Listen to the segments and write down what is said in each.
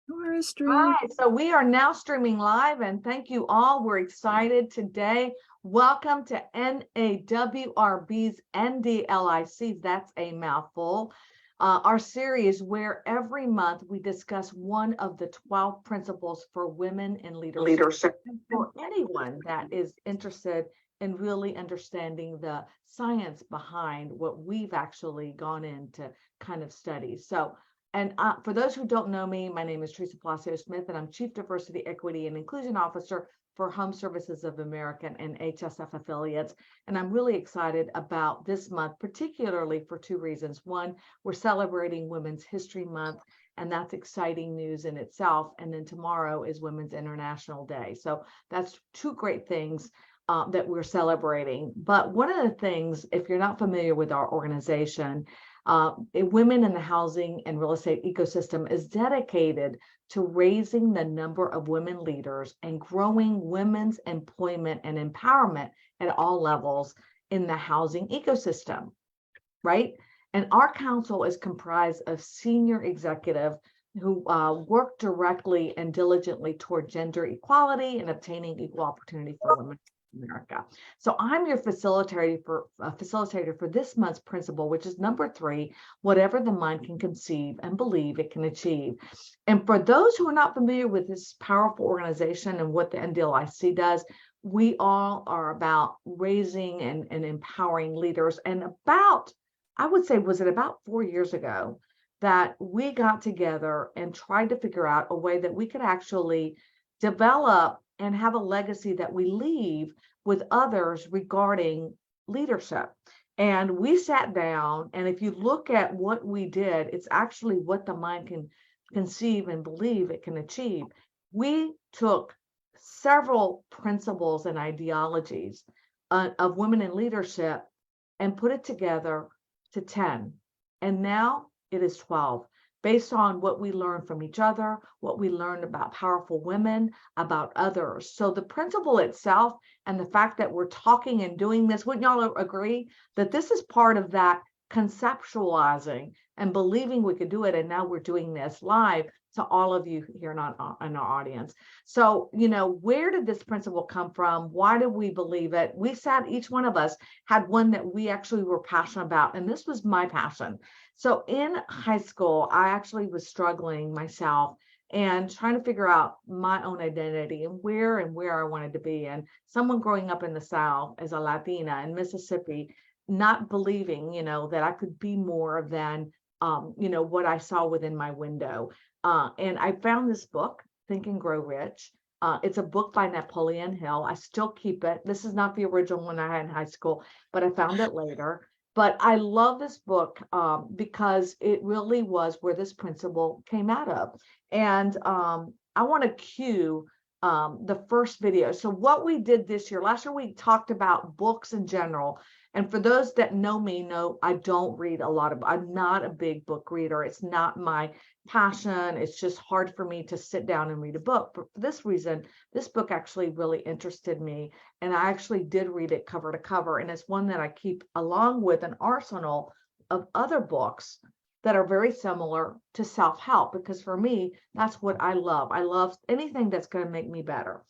Your stream. Hi, so we are now streaming live, and thank you all. We're excited today. Welcome to NAWRB's NDLIC. That's a mouthful. Our series where every month we discuss one of the 12 principles for women in leadership. And for anyone that is interested in really understanding the science behind what we've actually gone into kind of study. And for those who don't know me, my name is Teresa Palacios Smith, and I'm Chief Diversity, Equity, and Inclusion Officer for Home Services of America and HSF affiliates. And I'm really excited about this month, particularly for two reasons. One, we're celebrating Women's History Month, and that's exciting news in itself. And then tomorrow is Women's International Day. So that's two great things that we're celebrating. But one of the things, if you're not familiar with our organization, Women in the Housing and Real Estate Ecosystem is dedicated to raising the number of women leaders and growing women's employment and empowerment at all levels in the housing ecosystem, right? And our council is comprised of senior executives who work directly and diligently toward gender equality and obtaining equal opportunity for women. America. So I'm your facilitator for this month's principle, which is number 3, whatever the mind can conceive and believe it can achieve. And for those who are not familiar with this powerful organization and what the NDILC does, we all are about raising and empowering leaders. And I would say, was it about 4 years ago that we got together and tried to figure out a way that we could actually develop and have a legacy that we leave with others regarding leadership. And we sat down, and if you look at what we did, it's actually what the mind can conceive and believe it can achieve. We took several principles and ideologies of women in leadership and put it together to 10. And now it is 12. Based on what we learned from each other, what we learned about powerful women, about others. So the principle itself and the fact that we're talking and doing this, wouldn't y'all agree that this is part of that conceptualizing and believing we could do it, and now we're doing this live to all of you here in our audience. So, where did this principle come from? Why did we believe it? Each one of us had one that we actually were passionate about, and this was my passion. So in high school, I actually was struggling myself and trying to figure out my own identity and where I wanted to be. And someone growing up in the South as a Latina in Mississippi, not believing, that I could be more than, what I saw within my window. And I found this book, Think and Grow Rich. It's a book by Napoleon Hill. I still keep it. This is not the original one I had in high school, but I found it later. But I love this book because it really was where this principle came out of. And I want to cue the first video. So what we did this year, last year we talked about books in general. And for those that know me, know I don't read a lot I'm not a big book reader. It's not my passion. It's just hard for me to sit down and read a book. But for this reason, this book actually really interested me. And I actually did read it cover to cover. And it's one that I keep along with an arsenal of other books that are very similar to self-help, because for me, that's what I love. I love anything that's going to make me better.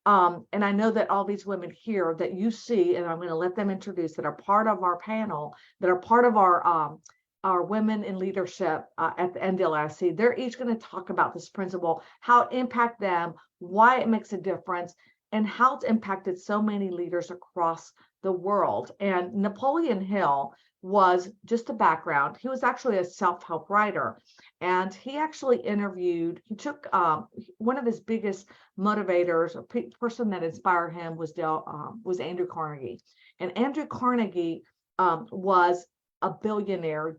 And I know that all these women here that you see, and I'm going to let them introduce, that are part of our panel, that are part of our women in leadership at the NDILC, they're each going to talk about this principle, how it impacts them, why it makes a difference, and how it's impacted so many leaders across the world. And Napoleon Hill was, just a background, he was actually a self-help writer, and he actually took one of his biggest motivators, a person that inspired him was Andrew Carnegie. And Andrew Carnegie was a billionaire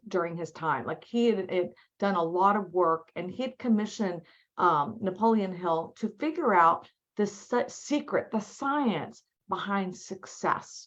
during his time. Like, he had done a lot of work, and he'd commissioned Napoleon Hill to figure out the secret, the science behind success,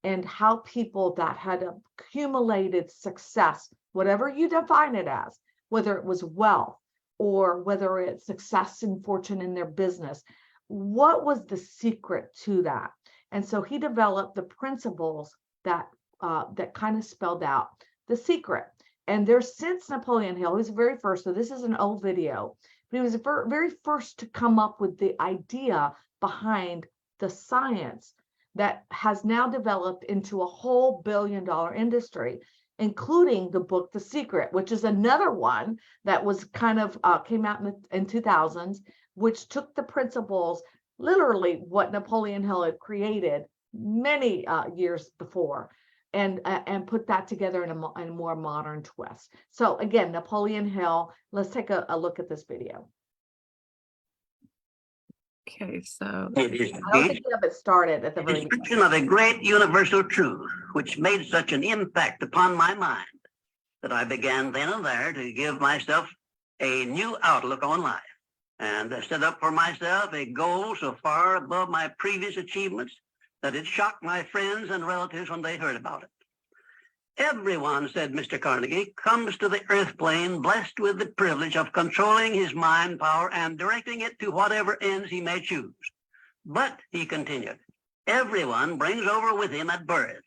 and how people that had accumulated success, whatever you define it as, whether it was wealth or whether it's success and fortune in their business, what was the secret to that? And so he developed the principles that kind of spelled out the secret. And there's since Napoleon Hill, he was the very first, so this is an old video, but he was the very first to come up with the idea behind the science that has now developed into a whole billion-dollar industry, including the book The Secret, which is another one that was kind of came out in 2000s, which took the principles, literally what Napoleon Hill had created many years before, and put that together in a more modern twist. So again, Napoleon Hill, let's take a look at this video. Okay, so It is I don't think you have it started at the a very beginning. description of a great universal truth which made such an impact upon my mind that I began then and there to give myself a new outlook on life and set up for myself a goal so far above my previous achievements that it shocked my friends and relatives when they heard about it. Everyone, said Mr. Carnegie, comes to the earth plane blessed with the privilege of controlling his mind power and directing it to whatever ends he may choose. But, he continued, everyone brings over with him at birth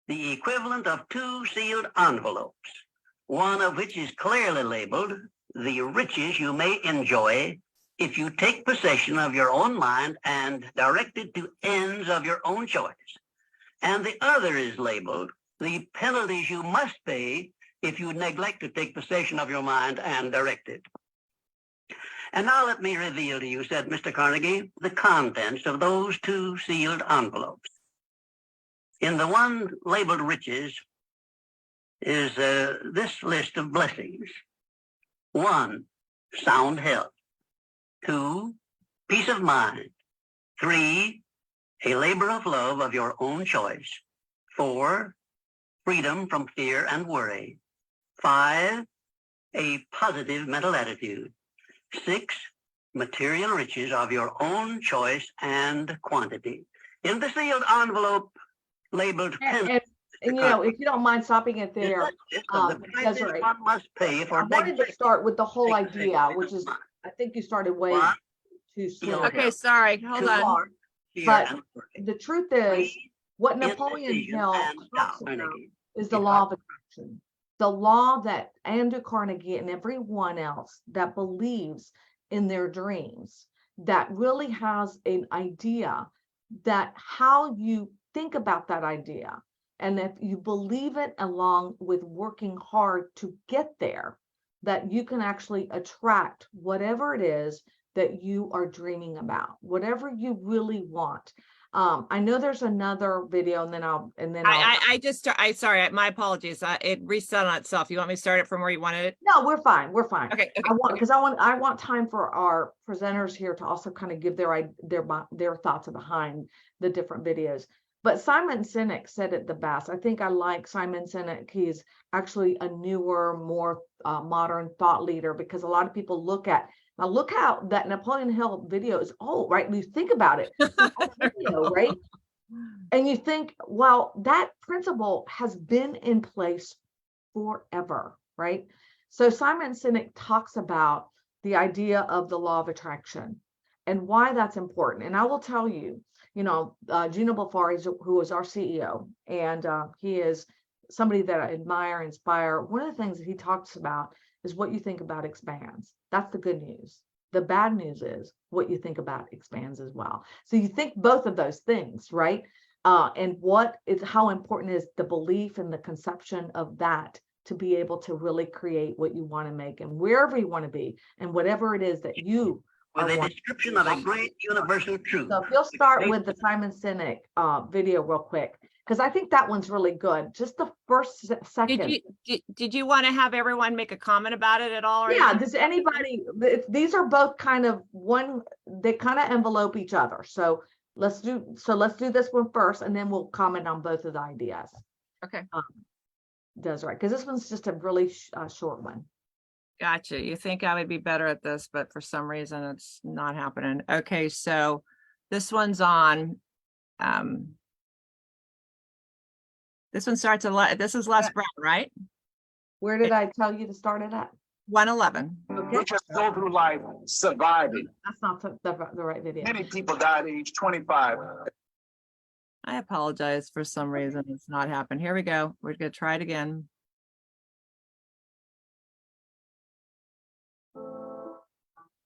the equivalent of 2 sealed envelopes, one of which is clearly labeled, the riches you may enjoy if you take possession of your own mind and direct it to ends of your own choice. And the other is labeled, the penalties you must pay if you neglect to take possession of your mind and direct it. And now let me reveal to you, said Mr. Carnegie, the contents of those 2 sealed envelopes. In the one labeled riches is this list of blessings. 1, sound health. 2, peace of mind. 3, a labor of love of your own choice. 4, freedom from fear and worry. 5, a positive mental attitude. 6, material riches of your own choice and quantity. In the sealed envelope labeled And you know, if you don't mind stopping it there, Desiree, one must pay for I wanted to start with the whole idea, which is, I think you started way too slow. okay, sorry, hold on. But the truth is, what Napoleon Hill talks about is the law of attraction. The law that Andrew Carnegie and everyone else that believes in their dreams, that really has an idea that how you think about that idea, and if you believe it along with working hard to get there, that you can actually attract whatever it is that you are dreaming about, whatever you really want. I know there's another video, and then I'll sorry, my apologies. It reset on itself. You want me to start it from where you wanted it? No, we're fine. We're fine. Okay. I want time for our presenters here to also kind of give their thoughts behind the different videos. But Simon Sinek said it the best. I think I like Simon Sinek. He's actually a newer, more modern thought leader, because a lot of people look how that Napoleon Hill video is old, right? You think about it, video, right? And you think, well, that principle has been in place forever, right? So Simon Sinek talks about the idea of the law of attraction and why that's important. And I will tell you, Gino Bafari, who is our CEO, and he is somebody that I admire, inspire. One of the things that he talks about is what you think about expands. That's the good news. The bad news is what you think about expands as well. So you think both of those things, right? And how important is the belief and the conception of that to be able to really create what you want to make, and wherever you want to be, and whatever it is that you with a description of a great universal truth. So if you'll start with the Simon Sinek video real quick, because I think that one's really good. Just the first second. Did you want to have everyone make a comment about it at all? Or yeah, does anybody, these are both kind of they kind of envelope each other. So let's do this one first, and then we'll comment on both of the ideas. Okay. Desiree, because this one's just a really short one. Gotcha. You think I would be better at this, but for some reason it's not happening. Okay, so this one's on. This one starts at this is Les Brown, right? Where did I tell you to start it at? 111. Okay. We just go through life surviving. That's not the right video. Many people died at age 25. I apologize, for some reason it's not happened. Here we go. We're gonna try it again.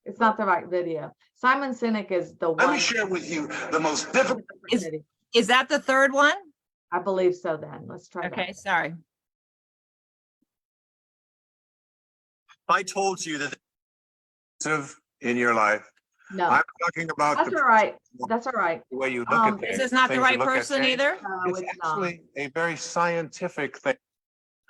It's not the right video. Simon Sinek is the Let one. me share with you the most difficult. Is that the third one? I believe so then. Let's try Okay, that. sorry. I told you that In your life. No, I'm talking about that's all right. That's all right. the way you look Um, at things. This is not the things you right look at person things. either. No, It's it's not. actually a very scientific thing.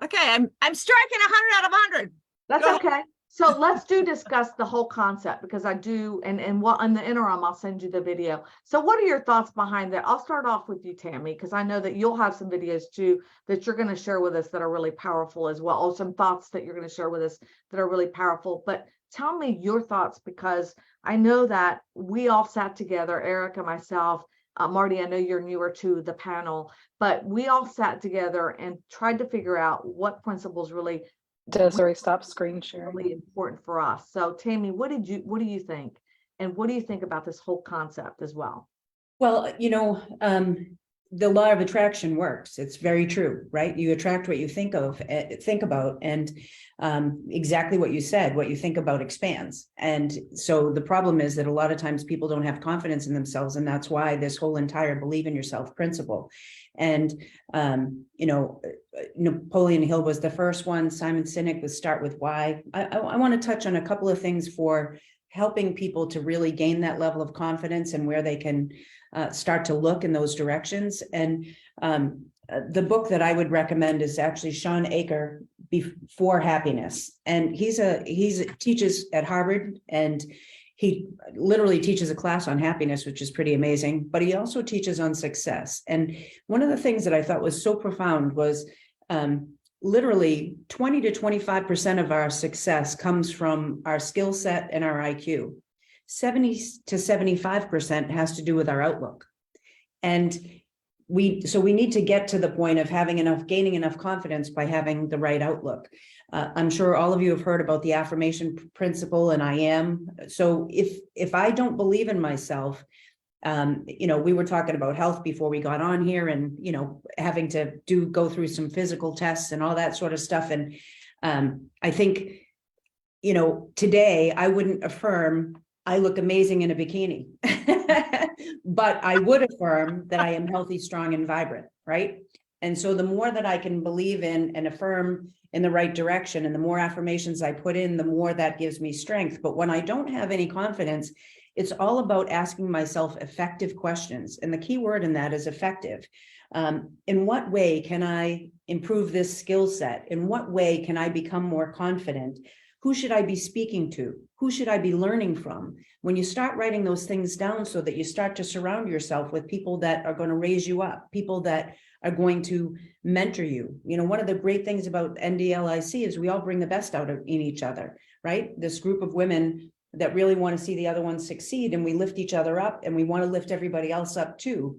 Okay, I'm striking 100 out of 100. That's Go ahead. okay. So let's discuss the whole concept because I do, and what in the interim, I'll send you the video. So what are your thoughts behind that? I'll start off with you, Tammy, because I know that you'll have some videos too that you're going to share with us that are really powerful as well, or some thoughts that you're going to share with us that are really powerful. But tell me your thoughts, because I know that we all sat together, Erica, myself, Marty, I know you're newer to the panel, but we all sat together and tried to figure out what principles really Desiree, stop screen sharing. really important for us. So Tammy, what do you think? And what do you think about this whole concept as well? Well, the law of attraction works. It's very true, right? You attract what you think about, and exactly what you said, what you think about expands. And so the problem is that a lot of times people don't have confidence in themselves, and that's why this whole entire believe in yourself principle. And Napoleon Hill was the first one. Simon Sinek was start with why. I want to touch on a couple of things for helping people to really gain that level of confidence and where they can start to look in those directions. And the book that I would recommend is actually Sean Aker, Before Happiness. And he teaches at Harvard, and he literally teaches a class on happiness, which is pretty amazing, but he also teaches on success. And one of the things that I thought was so profound was literally 20 to 25% of our success comes from our skill set and our IQ. 70 to 75% has to do with our outlook. And we need to get to the point of gaining enough confidence by having the right outlook. I'm sure all of you have heard about the affirmation principle, and I am. So if I don't believe in myself, we were talking about health before we got on here, and having to go through some physical tests and all that sort of stuff. And I think today I wouldn't affirm I look amazing in a bikini, but I would affirm that I am healthy, strong, and vibrant, right? And so the more that I can believe in and affirm in the right direction, and the more affirmations I put in, the more that gives me strength. But when I don't have any confidence, it's all about asking myself effective questions. And the key word in that is effective. In what way can I improve this skill set? In what way can I become more confident? Who should I be speaking to? Who should I be learning from? When you start writing those things down, so that you start to surround yourself with people that are going to raise you up, people that are going to mentor you. One of the great things about NDILC is we all bring the best out in each other, right? This group of women that really want to see the other ones succeed, and we lift each other up, and we want to lift everybody else up too.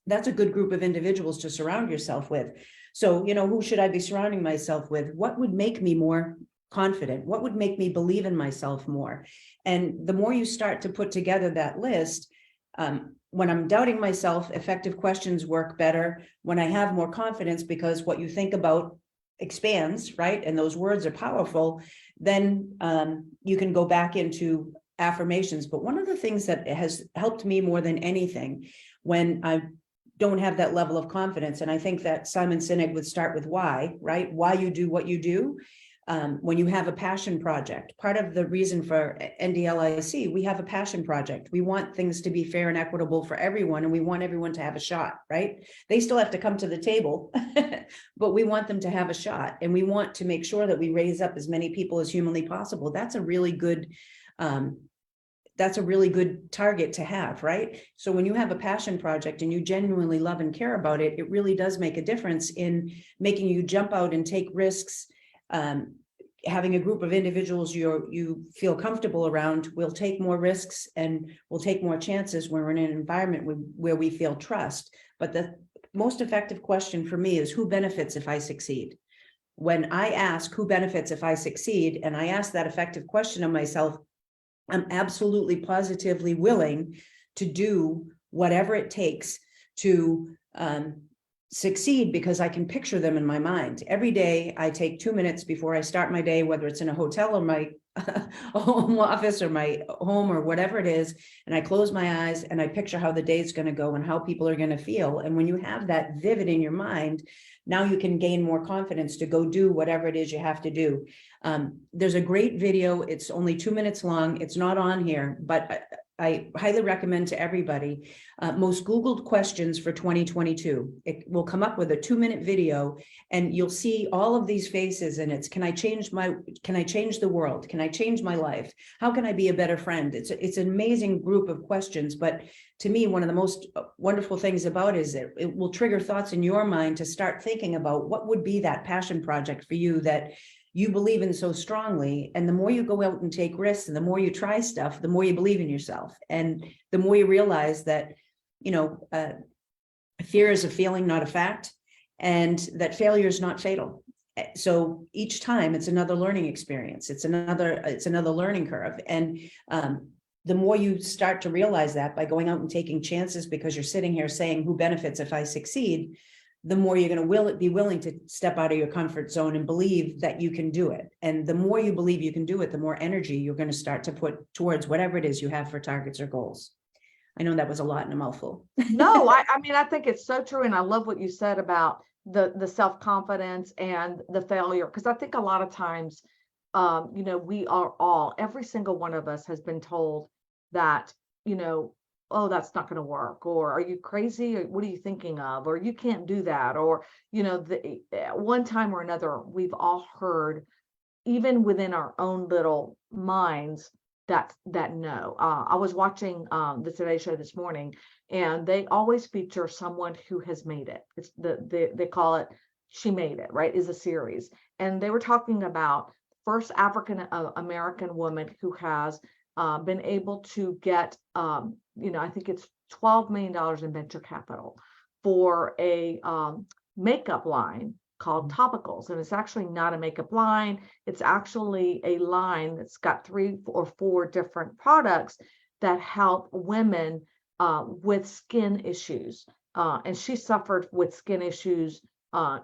That's a good group of individuals to surround yourself with. So, who should I be surrounding myself with? What would make me more confident? What would make me believe in myself more? And the more you start to put together that list, when I'm doubting myself, effective questions work better. When I have more confidence, because what you think about expands, right? And those words are powerful, then you can go back into affirmations. But one of the things that has helped me more than anything when I don't have that level of confidence, and I think that Simon Sinek would start with why, right? Why you do what you do. When you have a passion project, part of the reason for NDILC, we have a passion project. We want things to be fair and equitable for everyone, and we want everyone to have a shot, right? They still have to come to the table, but we want them to have a shot, and we want to make sure that we raise up as many people as humanly possible. That's a really good target to have, right? So when you have a passion project and you genuinely love and care about it, it really does make a difference in making you jump out and take risks. Having a group of individuals you feel comfortable around will take more risks and will take more chances when we're in an environment where we feel trust. But the most effective question for me is, who benefits if I succeed? When I ask who benefits if I succeed, and I ask that effective question of myself, I'm absolutely positively willing to do whatever it takes to succeed because I can picture them in my mind. Every day I take 2 minutes before I start my day, whether it's in a hotel or my home office or my home or whatever it is, and I close my eyes and I picture how the day is going to go and how people are going to feel. And when you have that vivid in your mind, now you can gain more confidence to go do whatever it is you have to do. There's a great video. It's only 2 minutes long. It's not on here, but I highly recommend to everybody, most Googled questions for 2022. It will come up with a 2-minute video and you'll see all of these faces, and it's, can I change the world? Can I change my life? How can I be a better friend? It's an amazing group of questions, but to me, one of the most wonderful things about it is that it will trigger thoughts in your mind to start thinking about what would be that passion project for you that you believe in so strongly. And the more you go out and take risks and the more you try stuff, the more you believe in yourself. And the more you realize that, fear is a feeling, not a fact, and that failure is not fatal. So each time it's another learning experience. It's another learning curve. And the more you start to realize that by going out and taking chances, because you're sitting here saying, who benefits if I succeed, the more you're going to be willing to step out of your comfort zone and believe that you can do it. And the more you believe you can do it, the more energy you're going to start to put towards whatever it is you have for targets or goals. I know that was a lot in a mouthful. No, I mean, I think it's so true. And I love what you said about the self-confidence and the failure, because I think a lot of times, we are every single one of us has been told that, oh, that's not going to work, or are you crazy, or what are you thinking of, or you can't do that, or one time or another we've all heard, even within our own little minds, that no. I was watching the Today Show this morning, and they always feature someone who has made it. It's they call it She Made It, right? Is a series, and they were talking about first African American woman who has been able to get I think it's $12 million in venture capital for a makeup line called Topicals. And it's actually not a makeup line. It's actually a line that's got 3 or 4 different products that help women with skin issues. And she suffered with skin issues,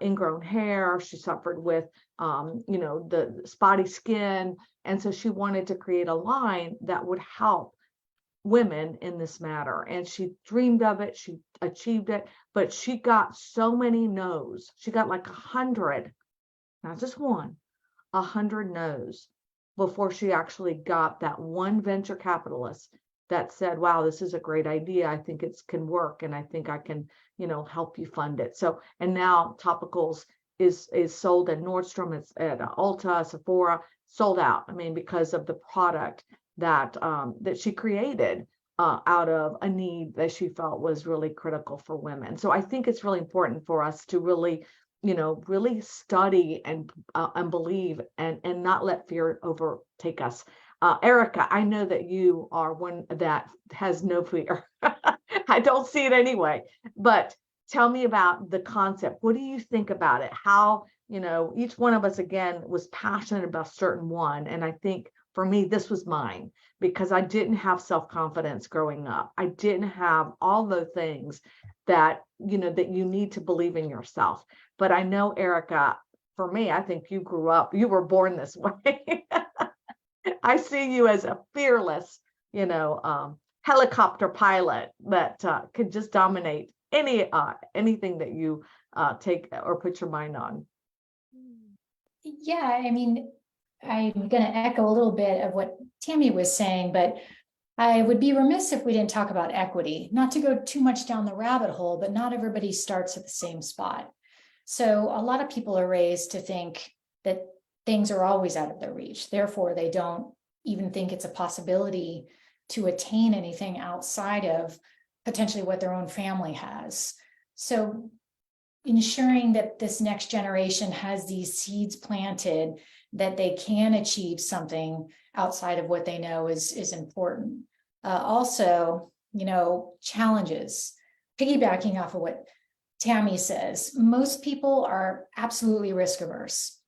ingrown hair. She suffered with, the spotty skin. And so she wanted to create a line that would help women in this matter. And she dreamed of it. She achieved it, but she got so many no's. She got like 100, not just one, 100 no's before she actually got that one venture capitalist that said, wow, this is a great idea. I think it can work. And I think I can, help you fund it. So, and now Topicals is sold at Nordstrom, it's at Ulta, Sephora, sold out. I mean, because of the product that she created out of a need that she felt was really critical for women. So I think it's really important for us to really, really study and believe and not let fear overtake us. Erica, I know that you are one that has no fear. I don't see it anyway, but tell me about the concept. What do you think about it? How, each one of us, again, was passionate about a certain one. And I think for me, this was mine because I didn't have self-confidence growing up. I didn't have all the things that, that you need to believe in yourself. But I know, Erica, for me, I think you were born this way. I see you as a fearless, helicopter pilot that could just dominate anything that you take or put your mind on. Yeah, I mean, I'm going to echo a little bit of what Tammy was saying, but I would be remiss if we didn't talk about equity, not to go too much down the rabbit hole, but not everybody starts at the same spot. So a lot of people are raised to think that things are always out of their reach. Therefore, they don't even think it's a possibility to attain anything outside of potentially what their own family has. So ensuring that this next generation has these seeds planted that they can achieve something outside of what they know is important. Also, challenges, piggybacking off of what Tammy says, most people are absolutely risk averse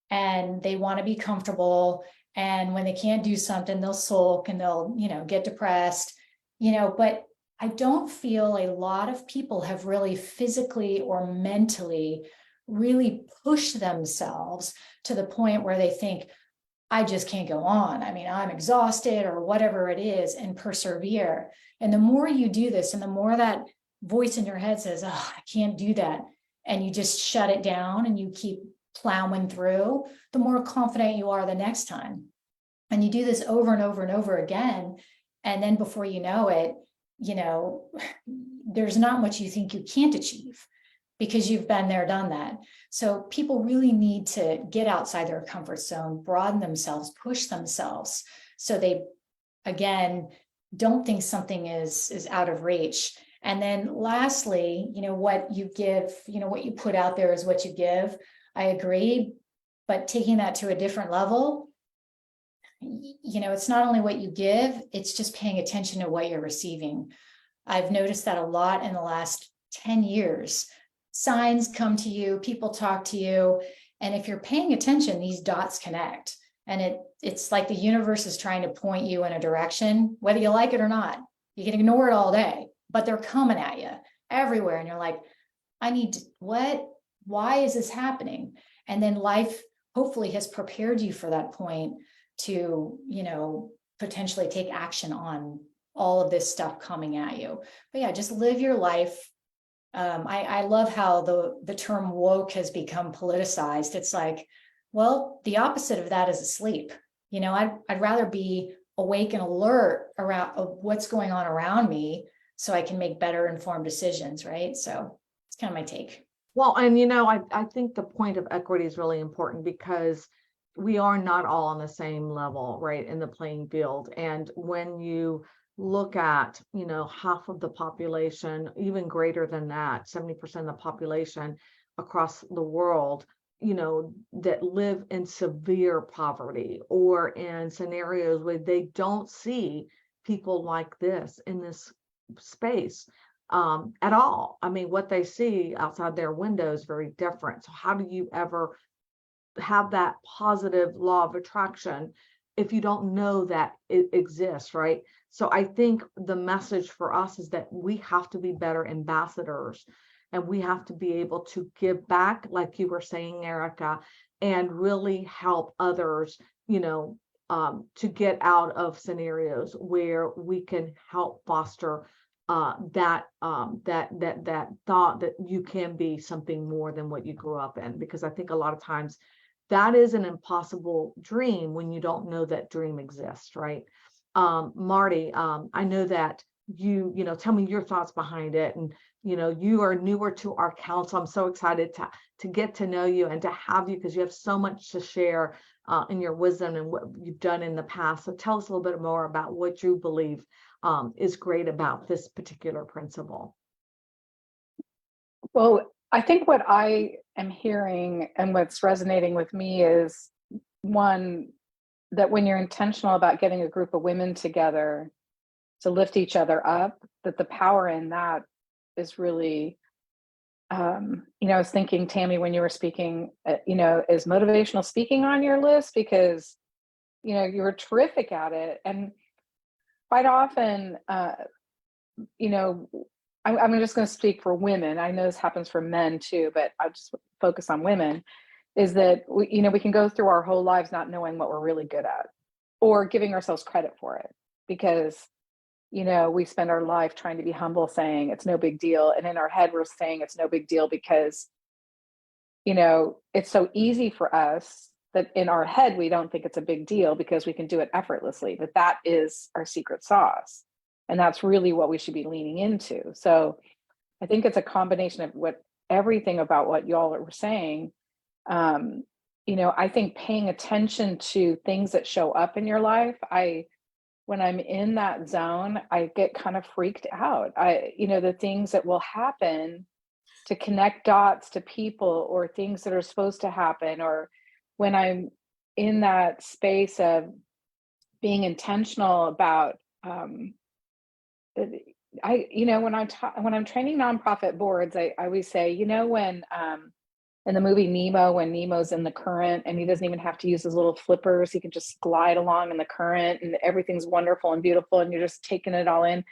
and they want to be comfortable. And when they can't do something, they'll sulk and they'll, get depressed, but I don't feel a lot of people have really physically or mentally really pushed themselves to the point where they think, I just can't go on. I mean, I'm exhausted or whatever it is, and persevere. And the more you do this, and the more that voice in your head says, oh, I can't do that, and you just shut it down and you keep plowing through, the more confident you are the next time. And you do this over and over and over again. And then before you know it, there's not much you think you can't achieve because you've been there, done that. So people really need to get outside their comfort zone, broaden themselves, push themselves. So they, again, don't think something is out of reach. And then lastly, what you give, what you put out there is what you give. I agree, but taking that to a different level, it's not only what you give, it's just paying attention to what you're receiving. I've noticed that a lot in the last 10 years. Signs come to you, people talk to you, and if you're paying attention, these dots connect. And it's like the universe is trying to point you in a direction, whether you like it or not. You can ignore it all day, but they're coming at you everywhere. And you're like, what? Why is this happening? And then life hopefully has prepared you for that point to, potentially take action on all of this stuff coming at you. But yeah, just live your life. I love how the term woke has become politicized. It's like, well, the opposite of that is asleep. I'd rather be awake and alert around what's going on around me so I can make better informed decisions, right? So it's kind of my take. Well, and I think the point of equity is really important because we are not all on the same level, right, in the playing field. And when you look at, half of the population, even greater than that, 70% of the population across the world, that live in severe poverty or in scenarios where they don't see people like this in this space at all. I mean, what they see outside their window is very different. So how do you ever have that positive law of attraction if you don't know that it exists, right? So I think the message for us is that we have to be better ambassadors, and we have to be able to give back, like you were saying, Erica, and really help others, to get out of scenarios where we can help foster that thought that you can be something more than what you grew up in. Because I think a lot of times that is an impossible dream when you don't know that dream exists, right? Marty, I know that you tell me your thoughts behind it, and you are newer to our council. I'm so excited to get to know you and to have you, because you have so much to share in your wisdom and what you've done in the past. So tell us a little bit more about what you believe is great about this particular principle. Well, I think what I am hearing and what's resonating with me is, one, that when you're intentional about getting a group of women together to lift each other up, that the power in that is really, I was thinking, Tammy, when you were speaking, is motivational speaking on your list? Because, you were terrific at it. And quite often, I'm just going to speak for women. I know this happens for men too, but I'll just focus on women, is that we can go through our whole lives not knowing what we're really good at or giving ourselves credit for it, because, we spend our life trying to be humble, saying it's no big deal. And in our head, we're saying it's no big deal because, it's so easy for us that in our head, we don't think it's a big deal because we can do it effortlessly, but that is our secret sauce. And that's really what we should be leaning into. So I think it's a combination of everything about what y'all were saying. I think paying attention to things that show up in your life. When I'm in that zone, I get kind of freaked out. The things that will happen to connect dots to people, or things that are supposed to happen, or when I'm in that space of being intentional about, when I'm training nonprofit boards, I always say, when in the movie Nemo, when Nemo's in the current and he doesn't even have to use his little flippers, he can just glide along in the current and everything's wonderful and beautiful and you're just taking it all in.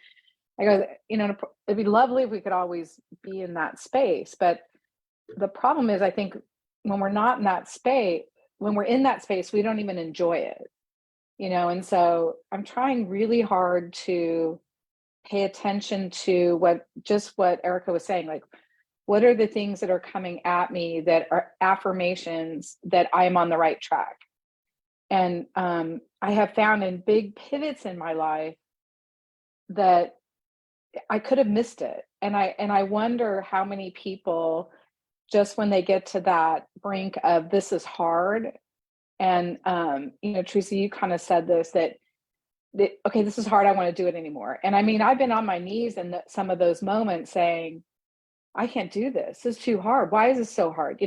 I go, it'd be lovely if we could always be in that space. But the problem is, I think when we're not in that space, when we're in that space, we don't even enjoy it, and so I'm trying really hard to pay attention to what Erica was saying, like, what are the things that are coming at me that are affirmations that I'm on the right track? And I have found in big pivots in my life that I could have missed it. And I wonder how many people, just when they get to that brink of this is hard, and Teresa, you kind of said this, that okay, this is hard, I want to do it anymore. And I mean, I've been on my knees in some of those moments saying, I can't do this. This is too hard. Why is this so hard?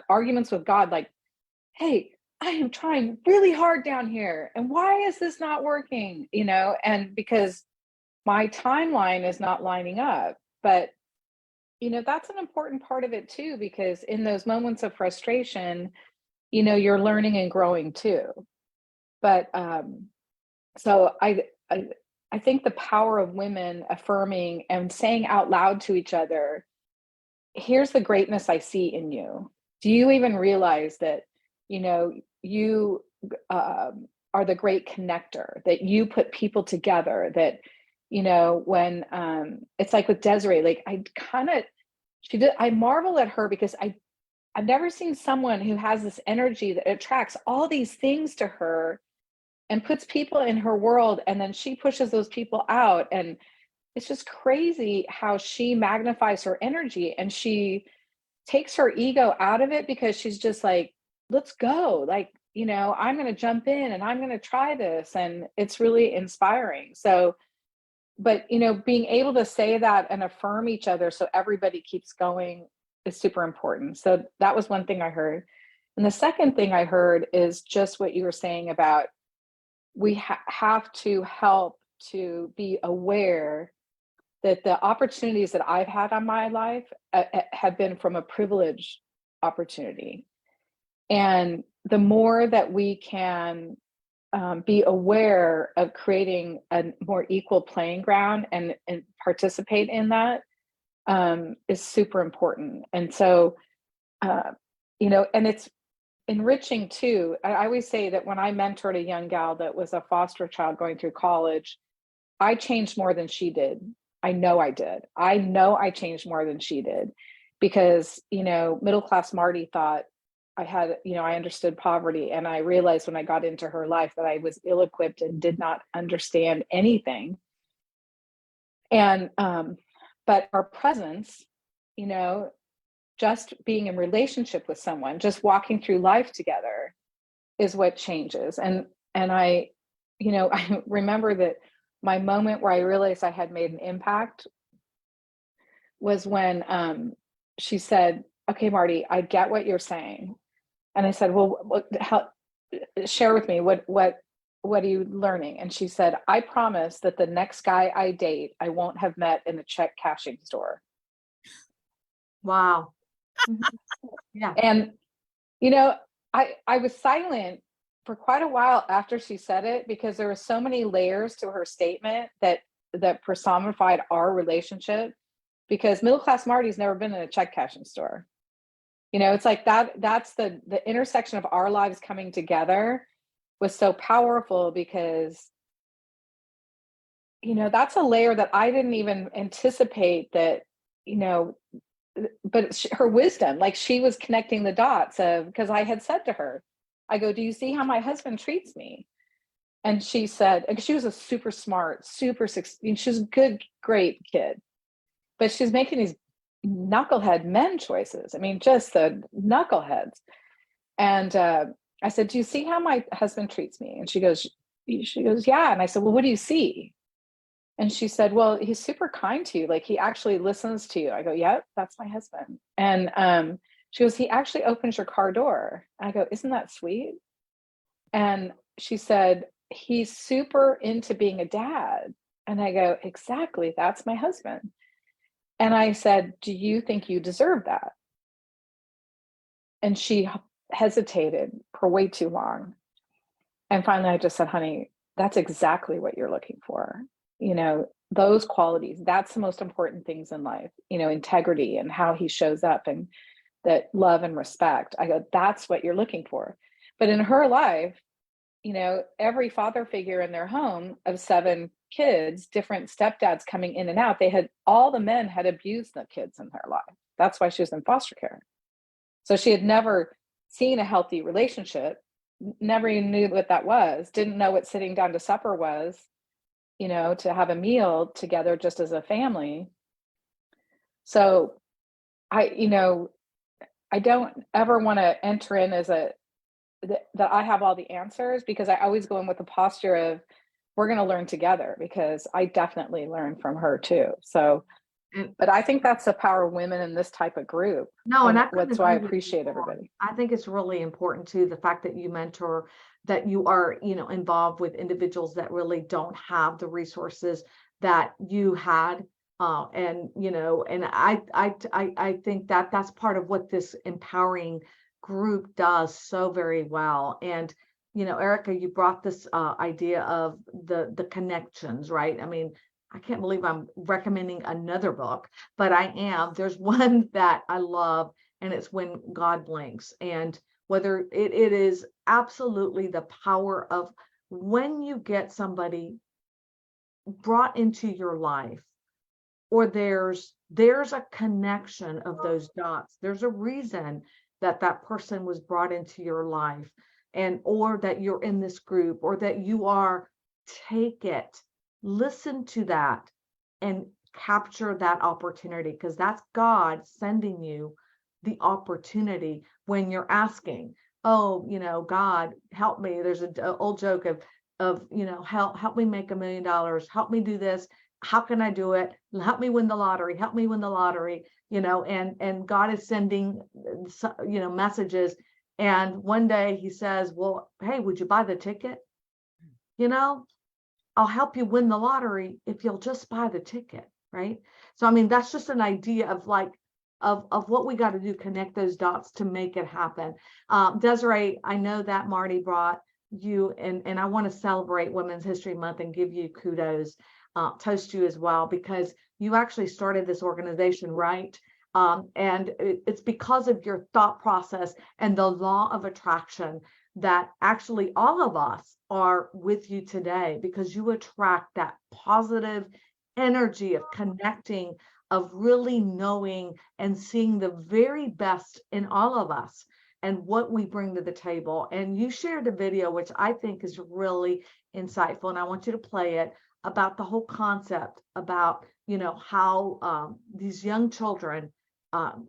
Arguments with God, like, hey, I am trying really hard down here. And why is this not working? And because my timeline is not lining up. But, that's an important part of it too, because in those moments of frustration, you're learning and growing too. But so I think the power of women affirming and saying out loud to each other, here's the greatness I see in you. Do you even realize that, you are the great connector, that you put people together, that, when it's like with Desiree, like I marvel at her because I've never seen someone who has this energy that attracts all these things to her and puts people in her world, and then she pushes those people out. And it's just crazy how she magnifies her energy and she takes her ego out of it, because she's just like, let's go. Like, I'm going to jump in and I'm going to try this. And it's really inspiring. So, but, being able to say that and affirm each other so everybody keeps going is super important. So that was one thing I heard. And the second thing I heard is just what you were saying about we have to help to be aware that the opportunities that I've had on my life have been from a privileged opportunity. And the more that we can be aware of creating a more equal playing ground and participate in that is super important. And so, and it's enriching too. I always say that when I mentored a young gal that was a foster child going through college, I changed more than she did. I know I did. I know I changed more than she did, because, middle class Marty thought I had, I understood poverty. And I realized when I got into her life that I was ill-equipped and did not understand anything. And, but our presence, just being in relationship with someone, just walking through life together is what changes. And I, I remember that my moment where I realized I had made an impact was when she said, okay, Marty, I get what you're saying. And I said, well, share with me, what are you learning? And she said, I promise that the next guy I date, I won't have met in a check cashing store. Wow. Yeah. And, I was silent for quite a while after she said it, because there were so many layers to her statement that personified our relationship, because middle-class Marty's never been in a check cashing store. It's like that's the intersection of our lives coming together was so powerful, because, that's a layer that I didn't even anticipate that, but her wisdom, like she was connecting the dots because I had said to her, I go, do you see how my husband treats me? And she said, and she was a super smart, she was a good, great kid, but she's making these knucklehead men choices. I mean, just the knuckleheads. And I said, do you see how my husband treats me? And she goes, yeah. And I said, well, what do you see? And she said, well, he's super kind to you. Like, he actually listens to you. I go, yep, that's my husband. And she goes, he actually opens your car door. And I go, isn't that sweet? And she said, he's super into being a dad. And I go, exactly, that's my husband. And I said, do you think you deserve that? And she hesitated for way too long. And finally I just said, honey, that's exactly what you're looking for. those qualities, that's the most important things in life, integrity and how he shows up, and that love and respect. I go, that's what you're looking for. But in her life, every father figure in their home of 7 kids, different stepdads coming in and out, all the men had abused the kids in her life. That's why she was in foster care. So she had never seen a healthy relationship, never even knew what that was, didn't know what sitting down to supper was, to have a meal together just as a family. So I don't ever want to enter in as that I have all the answers, because I always go in with the posture of, we're going to learn together, because I definitely learned from her too. So, but I think that's the power of women in this type of group. No, and that's why I appreciate everybody. I think it's really important too, the fact that you mentor, that you are, involved with individuals that really don't have the resources that you had. And I think that that's part of what this empowering group does so very well. And, Erica, you brought this idea of the connections, right? I mean, I can't believe I'm recommending another book, but I am. There's one that I love, and it's When God Blinks. And whether it is absolutely the power of when you get somebody brought into your life, or there's a connection of those dots. There's a reason that person was brought into your life, or that you're in this group, or that you are. Take it, listen to that, and capture that opportunity, because that's God sending you the opportunity when you're asking, oh, God, help me. There's an old joke of help me make $1 million, help me do this. How can I do it? Help me win the lottery. Help me win the lottery. And God is sending, messages. And one day he says, well, hey, would you buy the ticket? I'll help you win the lottery if you'll just buy the ticket. Right. So, I mean, that's just an idea of of what we got to do, connect those dots to make it happen. Desiree, I know that Marty brought you, and I want to celebrate Women's History Month and give you kudos. Toast you as well, because you actually started this organization, right? And it's because of your thought process and the law of attraction that actually all of us are with you today, because you attract that positive energy of connecting, of really knowing and seeing the very best in all of us and what we bring to the table. And you shared a video, which I think is really insightful, and I want you to play it, about the whole concept about, how these young children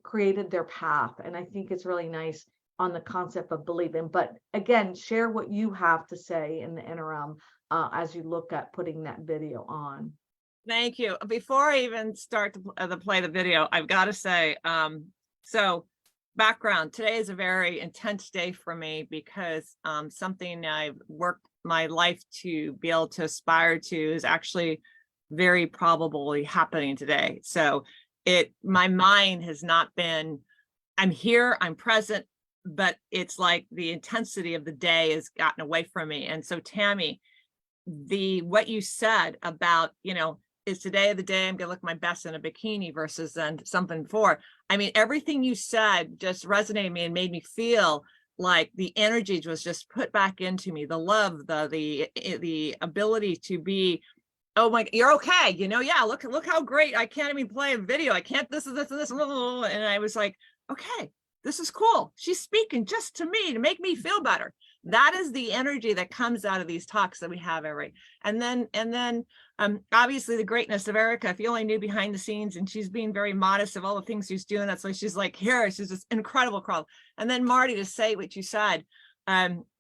created their path. And I think it's really nice on the concept of believing. But again, share what you have to say in the interim as you look at putting that video on. Thank you. Before I even start to play the video, I've got to say, so background, today is a very intense day for me, because something I've worked my life to be able to aspire to is actually very probably happening today. So my mind has not been, I'm here, I'm present, but it's like the intensity of the day has gotten away from me. And so Tammy, what you said about, is today the day I'm gonna look my best in a bikini versus then something before. I mean, everything you said just resonated with me and made me feel like the energy was just put back into me, the love, the ability to be, oh my, you're okay, yeah, look how great, I can't even play a video, I can't, this and I was like, okay, this is cool, she's speaking just to me to make me feel better. That is the energy that comes out of these talks that we have and then obviously the greatness of Erica. If you only knew behind the scenes, and she's being very modest of all the things she's doing, that's why she's like here, she's just incredible crowd. And then Marty, to say what you said,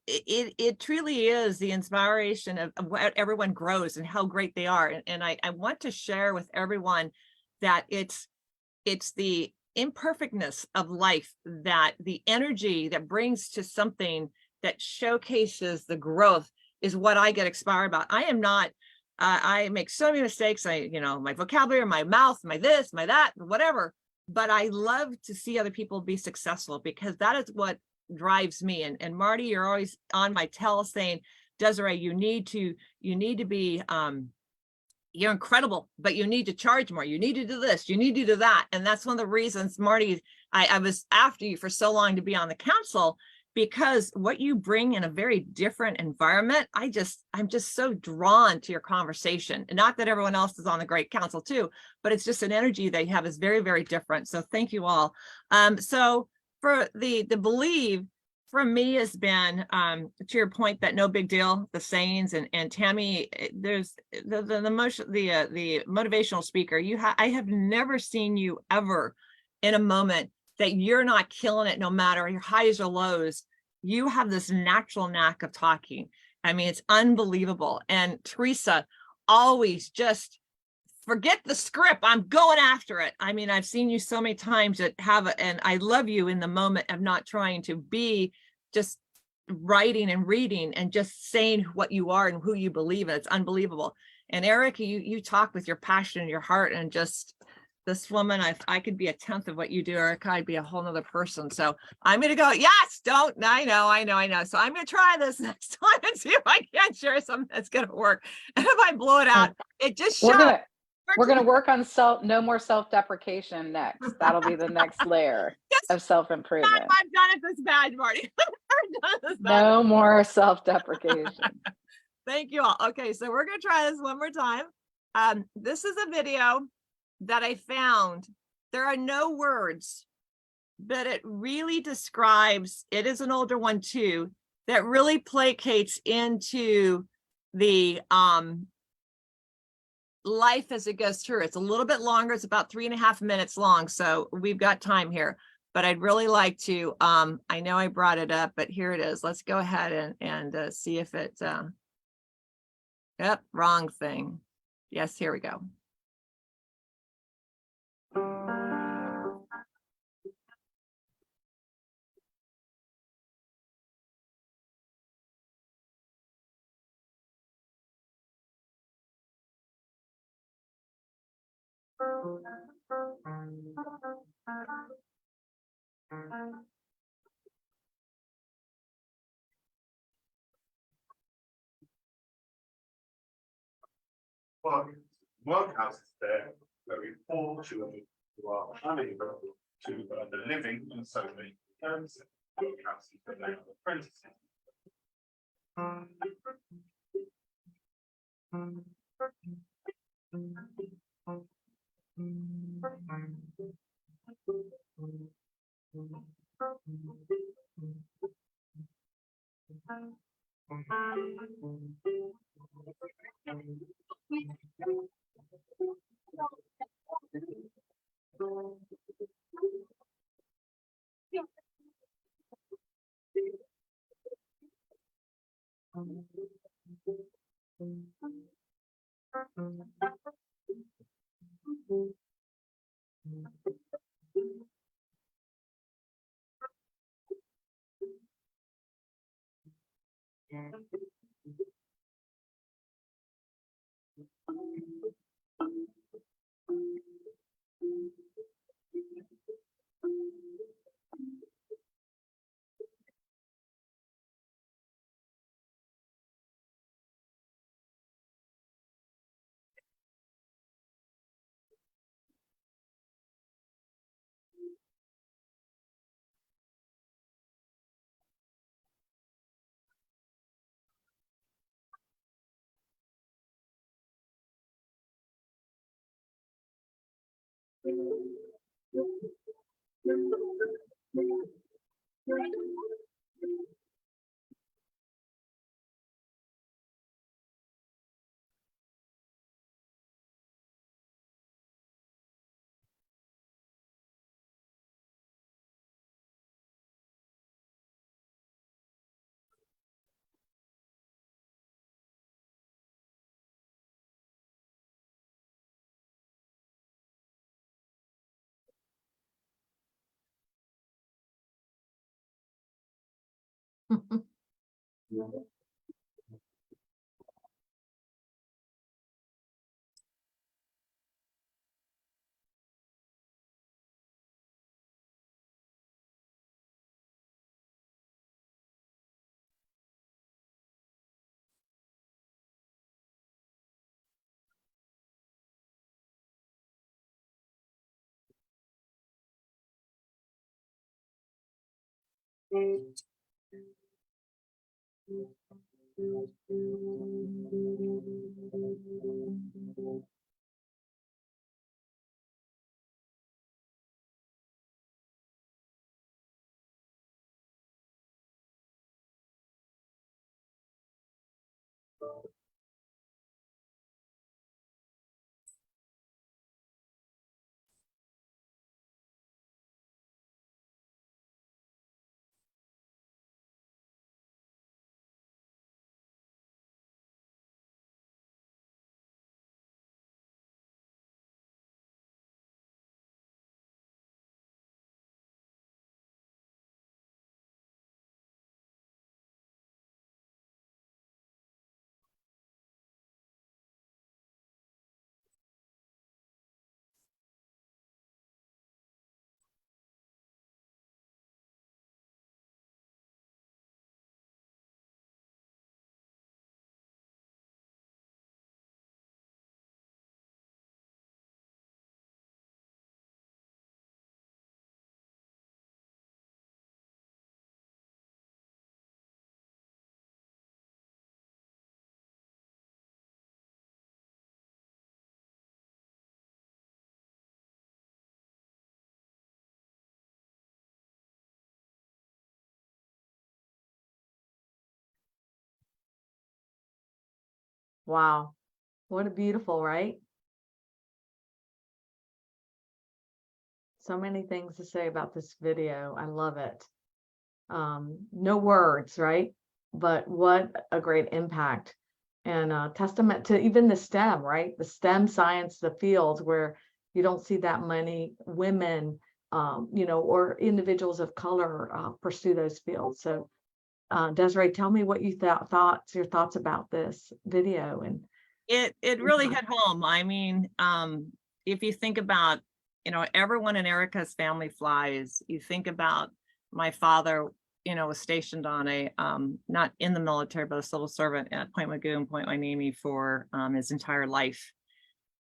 it truly is the inspiration of what everyone grows and how great they are. And I want to share with everyone that it's the imperfectness of life, that the energy that brings to something that showcases the growth is what I get inspired about. I am not, I make so many mistakes. My vocabulary, my mouth, my this, my that, whatever, but I love to see other people be successful, because that is what drives me. And Marty, you're always on my tail saying, Desiree, you need to be, you're incredible, but you need to charge more. You need to do this, you need to do that. And that's one of the reasons, Marty, I was after you for so long to be on the council, because what you bring in a very different environment, I'm just so drawn to your conversation. And not that everyone else is on the great council too, but it's just an energy they have is very, very different. So thank you all. So for the believe, for me has been, to your point, that no big deal, the sayings, and Tammy, there's the motivational speaker. I have never seen you ever in a moment that you're not killing it, no matter your highs or lows. You have this natural knack of talking. I mean, it's unbelievable. And Teresa, always just forget the script. I'm going after it. I mean, I've seen you so many times that and I love you in the moment of not trying to be just writing and reading and just saying what you are and who you believe in. It's unbelievable. And Eric, you talk with your passion and your heart, and just this woman, I could be a tenth of what you do, Erica, I'd be a whole nother person. So I'm going to go, yes, I know. So I'm going to try this next time and see if I can share something that's going to work. And if I blow it out, it just shows. We're gonna work on no more self-deprecation next. That'll be the next layer of self-improvement. I've done it this bad, Marty. No more self-deprecation. Thank you all. Okay, so we're gonna try this one more time. This is a video that I found. There are no words, but it really describes, it is an older one too, that really placates into the life as it goes through. It's a little bit longer. It's about 3.5 minutes long. So we've got time here, but I'd really like to, I know I brought it up, but here it is. Let's go ahead and see if it, yep, wrong thing. Yes, here we go. Workhouse is there, where we poor children who are unable to earn a living, and so they terms workhouse is the name of apprentices. Wow. What a beautiful, right? So many things to say about this video. I love it. No words, right? But what a great impact, and testament to even the STEM, right? The STEM science, the fields where you don't see that many women, or individuals of color pursue those fields. So Desiree, tell me what you your thoughts about this video. And It really hit home. I mean, if you think about, everyone in Erica's family flies. You think about my father, was stationed on a, not in the military, but a civil servant at Point Magoo and Point Hueneme for his entire life.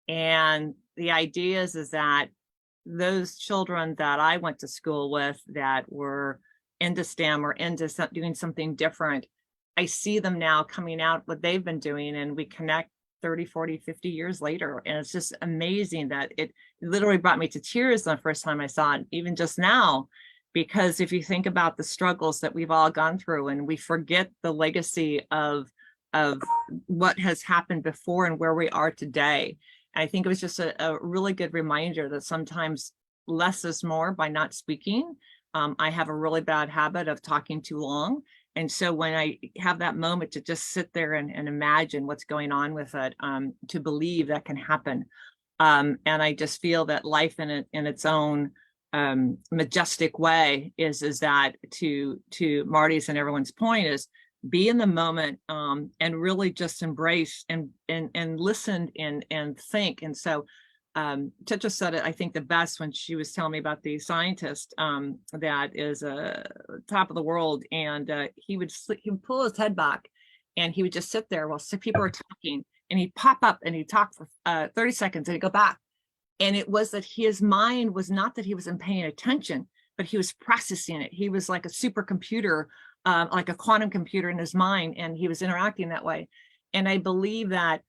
And the idea is that those children that I went to school with that were into STEM or into doing something different, I see them now coming out what they've been doing, and we connect 30, 40, 50 years later. And it's just amazing that it literally brought me to tears the first time I saw it, even just now, because if you think about the struggles that we've all gone through and we forget the legacy of what has happened before and where we are today. I think it was just a really good reminder that sometimes less is more by not speaking. I have a really bad habit of talking too long. And so when I have that moment to just sit there and imagine what's going on with it, to believe that can happen. And I just feel that life in its own majestic way is that to Marty's and everyone's point is be in the moment, and really just embrace and listen and think. And so Tetra said it, I think, the best when she was telling me about the scientist that is top of the world, and he would pull his head back and he would just sit there while people are talking, and he'd pop up and he'd talk for 30 seconds and he'd go back. And it was that his mind was not that he wasn't paying attention, but he was processing it. He was like a supercomputer, like a quantum computer in his mind, and he was interacting that way. And I believe that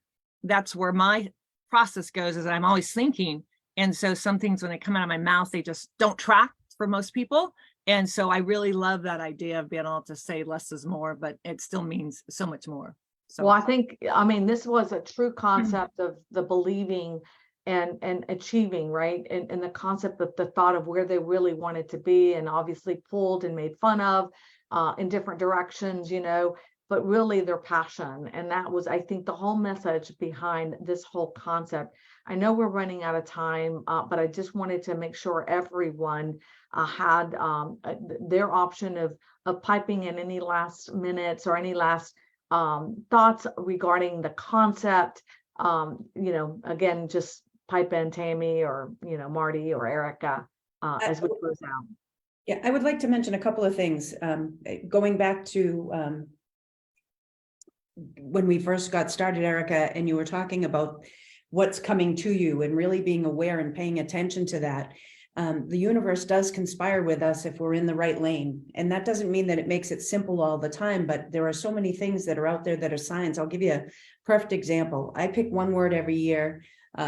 that's where my process goes, is that I'm always thinking. And so some things when they come out of my mouth, they just don't track for most people. And so I really love that idea of being able to say less is more, but it still means so much more. So well, I mean, this was a true concept of the believing and achieving, right? And the concept of the thought of where they really wanted to be, and obviously pulled and made fun of in different directions, but really their passion. And that was, I think, the whole message behind this whole concept. I know we're running out of time, but I just wanted to make sure everyone had their option of piping in any last minutes or any last thoughts regarding the concept. Again, just pipe in, Tammy, or Marty or Erica, as we close out. Yeah, I would like to mention a couple of things. Going back to when we first got started, Erica, and you were talking about what's coming to you and really being aware and paying attention to that. the universe does conspire with us if we're in the right lane. And that doesn't mean that it makes it simple all the time, but there are so many things that are out there that are signs. I'll give you a perfect example. I pick one word every year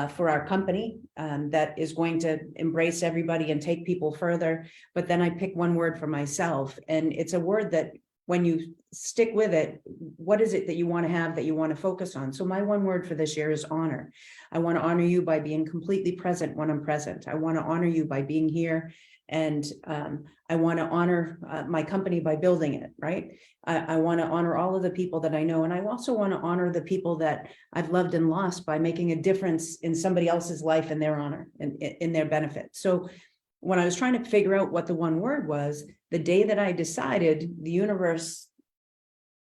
for our company that is going to embrace everybody and take people further. But then I pick one word for myself, and it's a word that when you stick with it, what is it that you want to have, that you want to focus on? So my one word for this year is honor. I want to honor you by being completely present when I'm present. I want to honor you by being here. And I want to honor my company by building it, right? I want to honor all of the people that I know. And I also want to honor the people that I've loved and lost by making a difference in somebody else's life in their honor and in their benefit. So when I was trying to figure out what the one word was, the day that I decided, the universe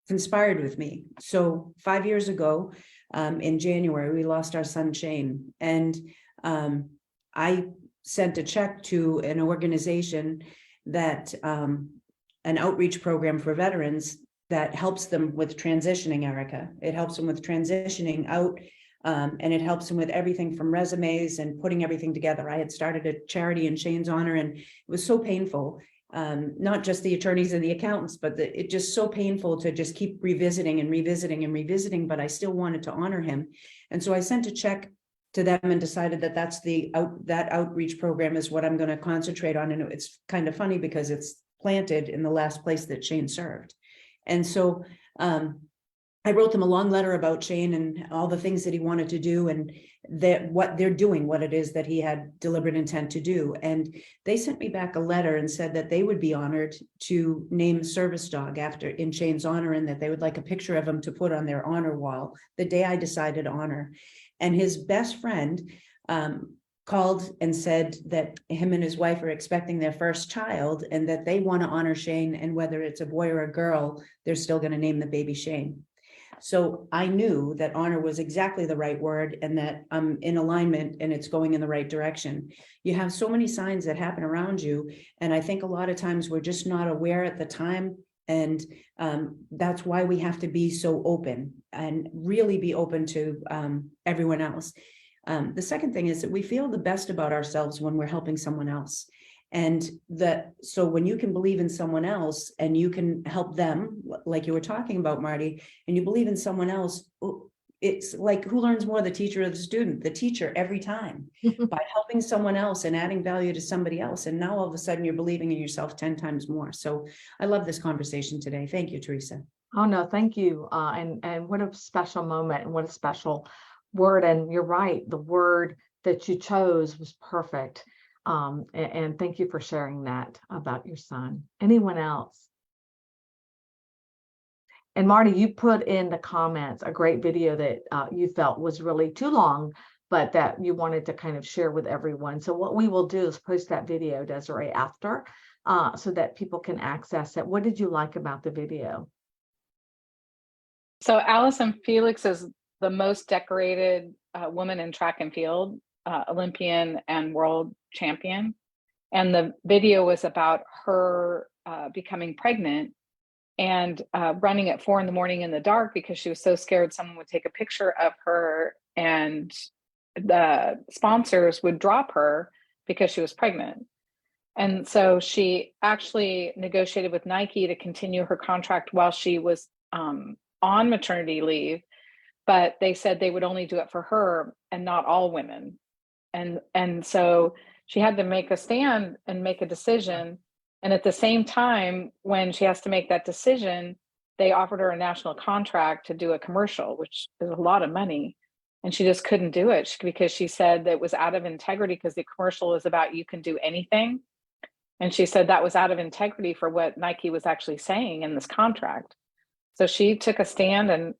conspired with me. So 5 years ago, in January, we lost our son, Shane. And I sent a check to an organization that, an outreach program for veterans that helps them with transitioning, Erica. It helps them with transitioning out. And it helps them with everything from resumes and putting everything together. I had started a charity in Shane's honor, and it was so painful. Not just the attorneys and the accountants, but it just so painful to just keep revisiting and revisiting and revisiting, but I still wanted to honor him. And so I sent a check to them and decided that that outreach program is what I'm going to concentrate on. And it's kind of funny because it's planted in the last place that Shane served. And so, I wrote them a long letter about Shane and all the things that he wanted to do and that what they're doing, what it is that he had deliberate intent to do. And they sent me back a letter and said that they would be honored to name service dog after in Shane's honor, and that they would like a picture of him to put on their honor wall the day I decided honor. And his best friend called and said that him and his wife are expecting their first child and that they want to honor Shane, and whether it's a boy or a girl, they're still going to name the baby Shane. So I knew that honor was exactly the right word and that I'm in alignment and it's going in the right direction. You have so many signs that happen around you. And I think a lot of times we're just not aware at the time. And that's why we have to be so open and really be open to everyone else. The second thing is that we feel the best about ourselves when we're helping someone else. And so when you can believe in someone else and you can help them, like you were talking about, Marty, and you believe in someone else, it's like, who learns more, the teacher or the student? The teacher every time by helping someone else and adding value to somebody else. And now all of a sudden you're believing in yourself 10 times more. So I love this conversation today. Thank you, Teresa. Oh, no, thank you. And what a special moment and what a special word. And you're right. The word that you chose was perfect. And thank you for sharing that about your son. Anyone else? And Marty, you put in the comments a great video that you felt was really too long, but that you wanted to kind of share with everyone. So what we will do is post that video, Desiree, after, so that people can access it. What did you like about the video? So Allison Felix is the most decorated woman in track and field, Olympian and world champion. And the video was about her becoming pregnant and running at 4 a.m. in the dark because she was so scared someone would take a picture of her and the sponsors would drop her because she was pregnant. And so she actually negotiated with Nike to continue her contract while she was on maternity leave, but they said they would only do it for her and not all women. And so she had to make a stand and make a decision. And at the same time, when she has to make that decision, they offered her a national contract to do a commercial, which is a lot of money. And she just couldn't do it because she said that it was out of integrity because the commercial is about you can do anything. And she said that was out of integrity for what Nike was actually saying in this contract. So she took a stand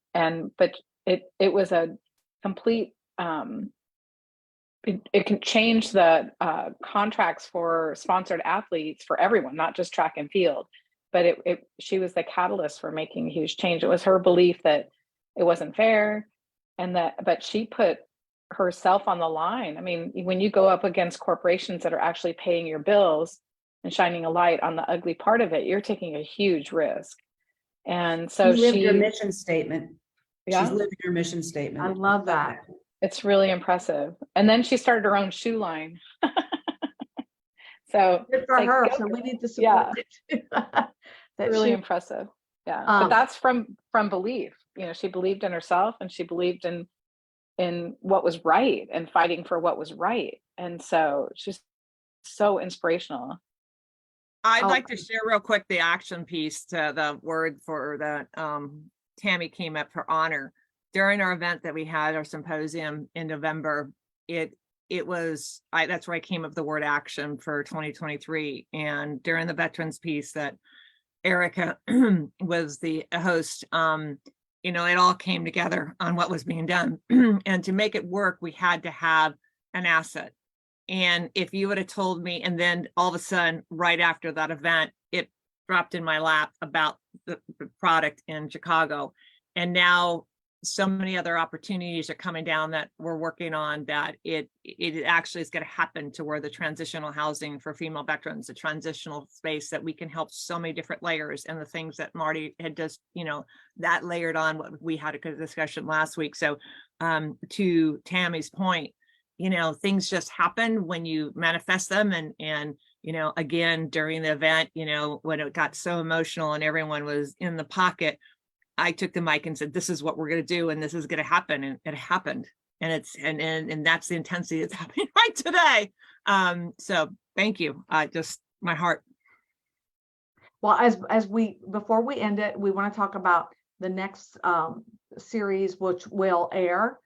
but it was a complete, it can change the contracts for sponsored athletes for everyone, not just track and field. But she was the catalyst for making a huge change. It was her belief that it wasn't fair, but she put herself on the line. I mean, when you go up against corporations that are actually paying your bills and shining a light on the ugly part of it, you're taking a huge risk. And so she lived her mission statement. Yeah. She's living her mission statement. I love that. It's really impressive. And then she started her own shoe line. So Good for like, her. go So for we it. need to support it. That Really she, impressive. Yeah. Um, But that's from belief. You know, she believed in herself and she believed in what was right and fighting for what was right. And so she's so inspirational. I'd Oh. like to share real quick the action piece to the word for that Tammy came up for honor. During our event that we had, our symposium in November, it was, that's where I came up with the word action for 2023. And during the veterans piece that Erica was the host, you know, it all came together on what was being done. And to make it work, we had to have an asset. And if you would have told me, and then all of a sudden, right after that event, it dropped in my lap about the product in Chicago. And now so many other opportunities are coming down that we're working on, that it actually is going to happen to where the transitional housing for female veterans, a transitional space that we can help so many different layers, and the things that Marty had just, you know, that layered on what we had a good discussion last week. So to Tammy's point, you know, things just happen when you manifest them. And, you know, again, during the event, you know, when it got so emotional and everyone was in the pocket, I took the mic and said, this is what we're going to do. And this is going to happen. And it happened. And it's, and that's the intensity that's happening right today. So thank you. Just my heart. well, as we, before we end it, we want to talk about the next series, which will air.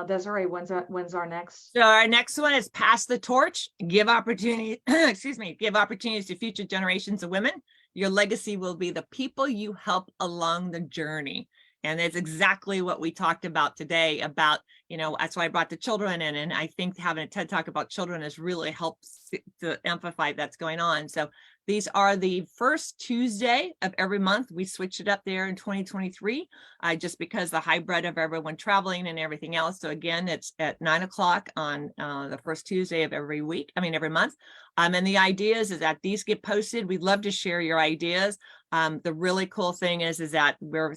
Desiree, when's our next? So our next one is Pass the Torch, give opportunity, excuse me, give opportunities to future generations of women. Your legacy will be the people you help along the journey. And it's exactly what we talked about today about, you know, that's why I brought the children in. And I think having a TED Talk about children has really helped to amplify that's going on. So these are the first Tuesday of every month. We switched it up there in 2023, just because the hybrid of everyone traveling and everything else. So again, it's at 9 o'clock on the first Tuesday of every week, every month. And the idea is that these get posted. We'd love to share your ideas. The really cool thing is that we're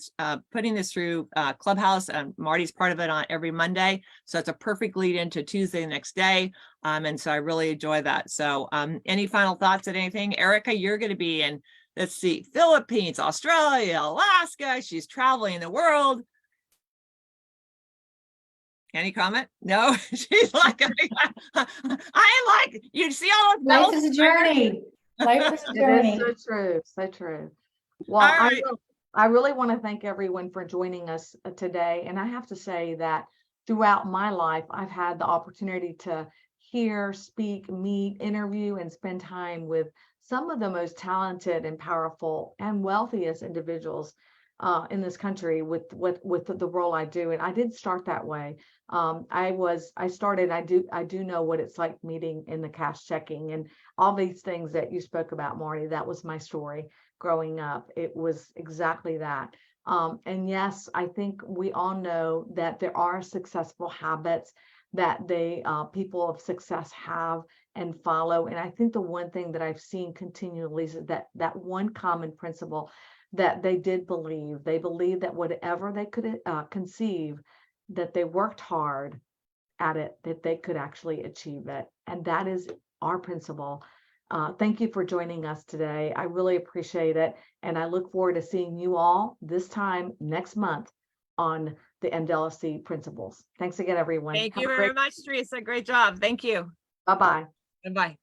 putting this through Clubhouse, and Marty's part of it on every Monday. So it's a perfect lead into Tuesday the next day. And so I really enjoy that. So any final thoughts on anything? Erica, you're going to be in, let's see, Philippines, Australia, Alaska. She's traveling the world. Any comment? No, she's like, I like, you see all of Life is a journey. Life is a It journey. is so true, so true. Well, All right. I really want to thank everyone for joining us today. And I have to say that throughout my life, I've had the opportunity to hear, speak, meet, interview, and spend time with some of the most talented and powerful and wealthiest individuals in this country with the role I do. And I did start that way. I do know what it's like meeting in the cash checking and all these things that you spoke about, Marty. That was my story growing up. It was exactly that. And yes, I think we all know that there are successful habits that people of success have and follow. And I think the one thing that I've seen continually is that one common principle that they did believe. They believed that whatever they could conceive, that they worked hard at it, that they could actually achieve it. And that is our principle. Thank you for joining us today. I really appreciate it. And I look forward to seeing you all this time next month on the NDILC principles. Thanks again, everyone. Thank Have you a very great- much, Teresa. Great job. Thank you. Bye-bye. Bye-bye.